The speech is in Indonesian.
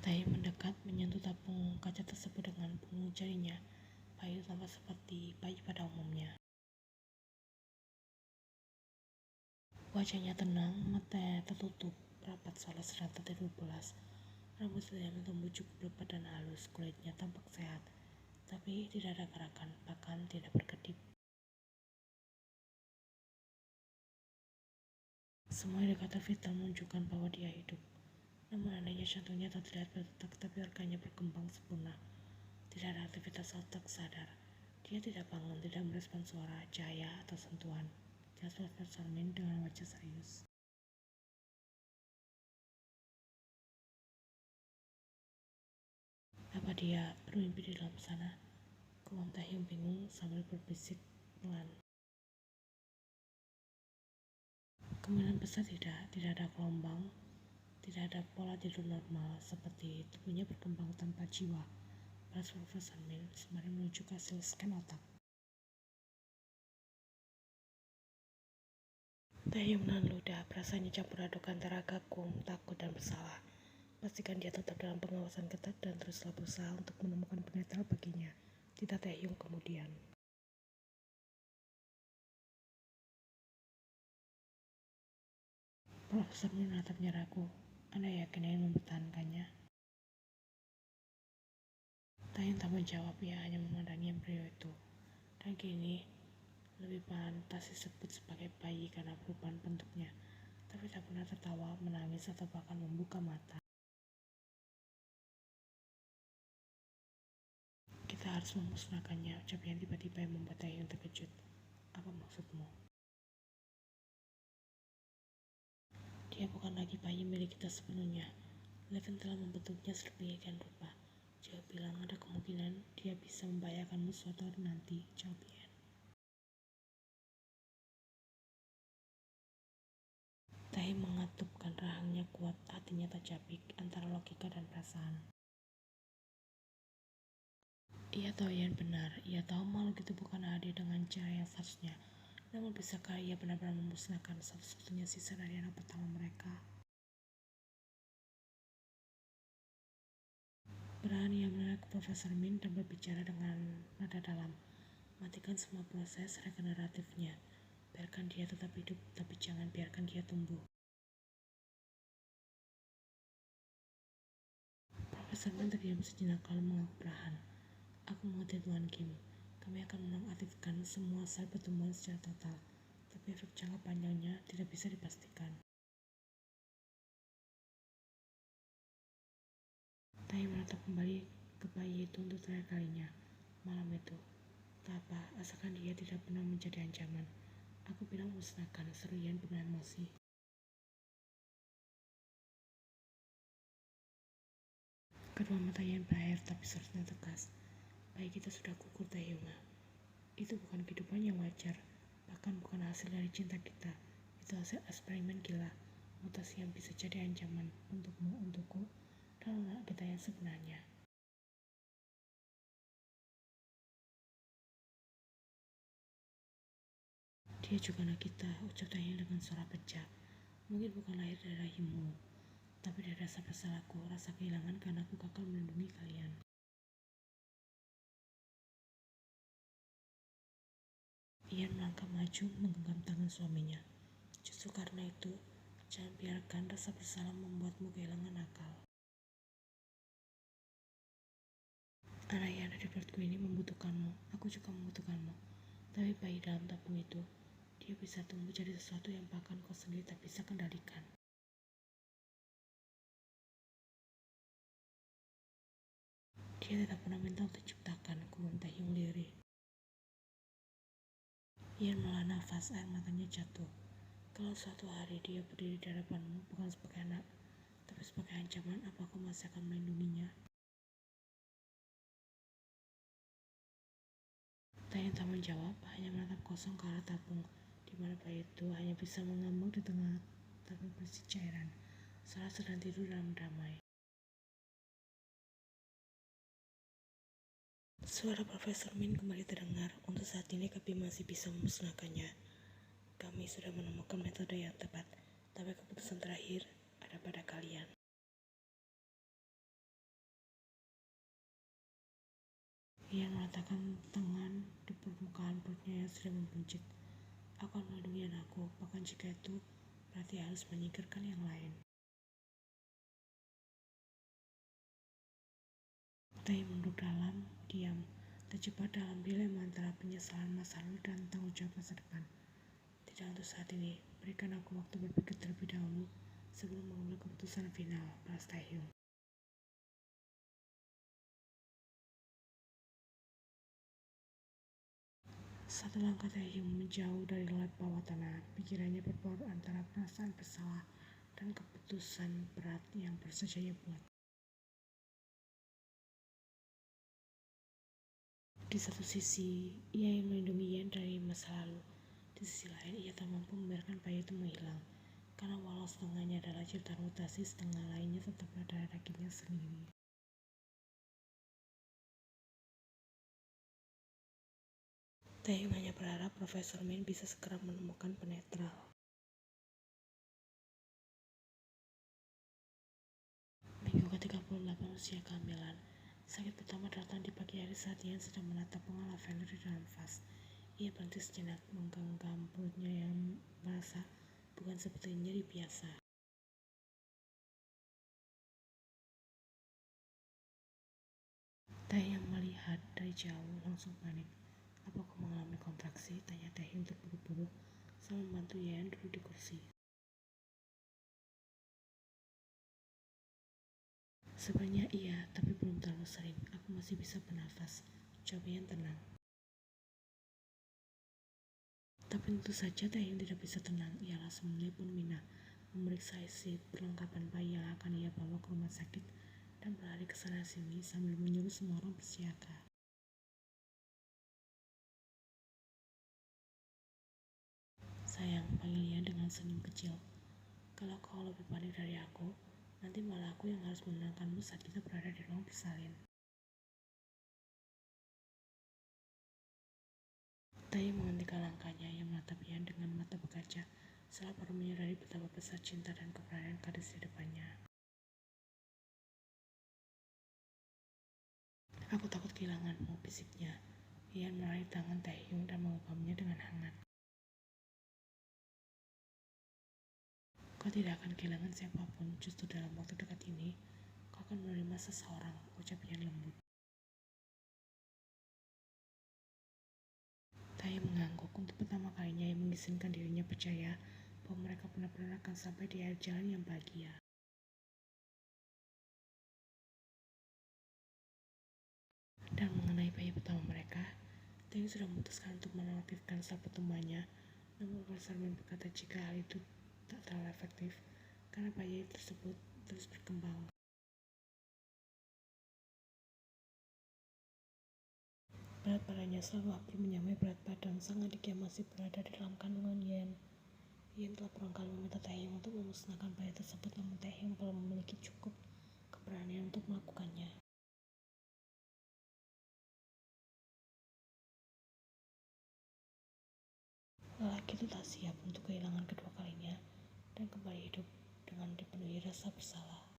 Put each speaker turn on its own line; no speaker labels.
Tahi mendekat menyentuh tabung kaca tersebut dengan punggung jarinya. Bayi tampak seperti bayi pada umumnya. Wajahnya tenang, matanya tertutup rapat seolah sedang tertidur pulas. Rambut yang tumbuh cukup lebat dan halus, kulitnya tampak sehat, tapi tidak ada gerakan, bahkan tidak berkedip. Semua indikator vital menunjukkan bahwa dia hidup. Namun anehnya jantungnya tak terlihat berdetak, tapi organnya berkembang sempurna. Tidak ada aktivitas otak sadar. Dia tidak bangun, tidak merespon suara, cahaya, atau sentuhan. Jelas Profesor Min dengan wajah serius. Apa dia bermimpi di dalam sana? Kumam Tahyung bingung sambil berbisik pelan. Kemungkinan besar tidak ada gelombang, tidak ada pola tidur normal, seperti tubuhnya berkembang tanpa jiwa. Balas Profesor Min sembari menuju ke hasil scan otak. Tahyung menahan ludah, perasaannya campur aduk antara kagum, takut, dan bersalah. Pastikan dia tetap dalam pengawasan ketat dan teruslah berusaha untuk menemukan penetal baginya. Tidak Tahyung kemudian. Profesor Min menatapnya ragu. Anda yakin ingin mempertahankannya? Tahyung tak menjawab, ia hanya memandangi embrio itu. Dan kini lebih pantas disebut sebagai bayi karena perubahan bentuknya, tapi tak pernah tertawa, menangis, atau bahkan membuka mata. Kita harus memusnahkannya, ucapnya tiba-tiba yang membuat Tahyung terkejut. Apa maksudmu? Dia bukan lagi bayi milik kita sepenuhnya. Leven telah membentuknya sedemikian rupa. Jauh bilang ada kemungkinan dia bisa membahayakanmu suatu hari nanti, jawab Yen. Tahi mengatupkan rahangnya kuat, hatinya tercapik antara logika dan perasaan. Ia tahu Yen benar, ia tahu makhluk itu bukan hadir dengan cara yang seharusnya. Namun bisakah ia benar-benar memusnahkan satu-satunya sisa dari anak pertama mereka? Perlahan ia menoleh ke Profesor Min dan berbicara dengan nada dalam. Matikan semua proses regeneratifnya. Biarkan dia tetap hidup, tapi jangan biarkan dia tumbuh. Profesor Min terdiam sejenak lalu mengangguk perlahan. Aku mengerti Tuan Kim. Kami akan menonaktifkan semua sel pertumbuhan secara total, tapi efek jangka panjangnya tidak bisa dipastikan. Tahi menatap kembali ke bayi itu untuk terakhir kalinya. Malam itu, tak apa, asalkan dia tidak pernah menjadi ancaman. Aku bilang musnahkan, seru Yen penuh emosi. Kedua mata Yen berair, tapi suaranya tegas. Bayi kita sudah gugur, Tahyung. Itu bukan kehidupan yang wajar, bahkan bukan hasil dari cinta kita. Itu hasil eksperimen gila, mutasi yang bisa jadi ancaman untukmu, untukku, dan anak kita yang sebenarnya. Dia juga anak kita, ucap Tahyung dengan suara pecah. Mungkin bukan lahir dari rahimmu, tapi dari rasa bersalahku, rasa kehilangan karena aku gagal melindungi kalian. Ian melangkah maju menggenggam tangan suaminya. Justru karena itu, jangan biarkan rasa bersalah membuatmu kehilangan akal. Anak yang ada di perutku ini membutuhkanmu, aku juga membutuhkanmu. Tapi bayi dalam tabung itu, dia bisa tumbuh jadi sesuatu yang bahkan kau sendiri tak bisa kendalikan. Dia tidak pernah minta untuk diciptakan, gumam Tahyung lirih. Ian melah nafas, air matanya jatuh. Kalau suatu hari dia berdiri di hadapanmu bukan sebagai anak, tapi sebagai ancaman, apa kau masih akan melindunginya? Tahyung tak menjawab, hanya menatap kosong ke arah tabung, di mana bayi itu hanya bisa mengambang di tengah tabung berisi cairan, seolah sedang tidur dalam damai. Suara Profesor Min kembali terdengar. Untuk saat ini kami masih bisa memusnahkannya. Kami sudah menemukan metode yang tepat, tapi keputusan terakhir ada pada kalian. Ia meletakkan tangan di permukaan perutnya yang sedang membuncit. Aku akan melindungi anakku, bahkan jika itu berarti harus menyingkirkan yang lain. Tahi menunduk dalam, diam, terjebak dalam dilema antara penyesalan masa lalu dan tanggung jawab masa depan. Tidak untuk saat ini, berikan aku waktu berpikir terlebih dahulu sebelum mengambil keputusan final, balas Taehyung. Satu langkah Taehyung menjauh dari lab bawah tanah, pikirannya berbaur antara perasaan bersalah dan keputusan berat yang baru saja ia buat. Di satu sisi, ia ingin melindungi Yen dari masa lalu. Di sisi lain, ia tak mampu membiarkan bayi itu menghilang. Karena walau setengahnya adalah ciptaan mutasi, setengah lainnya tetap berada pada dagingnya sendiri. Taehyung hanya berharap Profesor Min bisa segera menemukan penetral. Minggu ke-38 usia kehamilan. Sakit pertama datang di pagi hari saat Yen sedang menatap bunga lavender di dalam vas. Ia berhenti sejenak, menggenggam perutnya yang basah, bukan seperti nyeri biasa. Taehyung melihat dari jauh, langsung panik. Apa aku mengalami kontraksi? Tanya Taehyung terburu-buru sambil membantu Yen duduk di kursi. Sebenarnya iya, tapi belum terlalu sering. Aku masih bisa bernafas. Jawab Yen tenang. Tapi tentu saja Taehyung tidak bisa tenang. Ia langsung menelpon Mina, memeriksa isi perlengkapan bayi yang akan ia bawa ke rumah sakit dan berlari ke sana sini sambil menyuruh semua orang bersiaga. Sayang, panggil Yen dengan senyum kecil. Kalau kau lebih panik dari aku, nanti malah aku yang harus menenangkanmu saat kita berada di ruang bersalin. Taehyung menghentikan langkahnya. Ia menatap Yen dengan mata berkaca setelah baru menyadari betapa besar cinta dan keberanian gadis di depannya. Aku takut kehilanganmu, bisiknya. Yen meraih tangan Taehyung dan mengepamnya dengan hangat. Kau tidak akan kehilangan siapapun, justru dalam waktu dekat ini, kau akan menerima seseorang, ucap Yen lembut. Taehyung mengangguk. Untuk pertama kalinya ia mengizinkan dirinya percaya bahwa mereka benar-benar akan sampai di akhir jalan yang bahagia. Dan mengenai bayi pertama mereka, Taehyung sudah memutuskan untuk menonaktifkan sel pertumbuhannya. Namun Profesor Min berkata jika hal itu tak terlalu efektif, karena bayi tersebut terus berkembang. Berat badannya selalu hampir menyamai berat badan sang adik yang masih berada di dalam kandungan Yen. Yen telah berulang kali meminta Taehyung untuk memusnahkan bayi tersebut, namun Taehyung belum memiliki cukup keberanian untuk melakukannya. Lelaki itu tak siap untuk kehilangan kedua kalinya dan kembali hidup dengan dipenuhi rasa bersalah.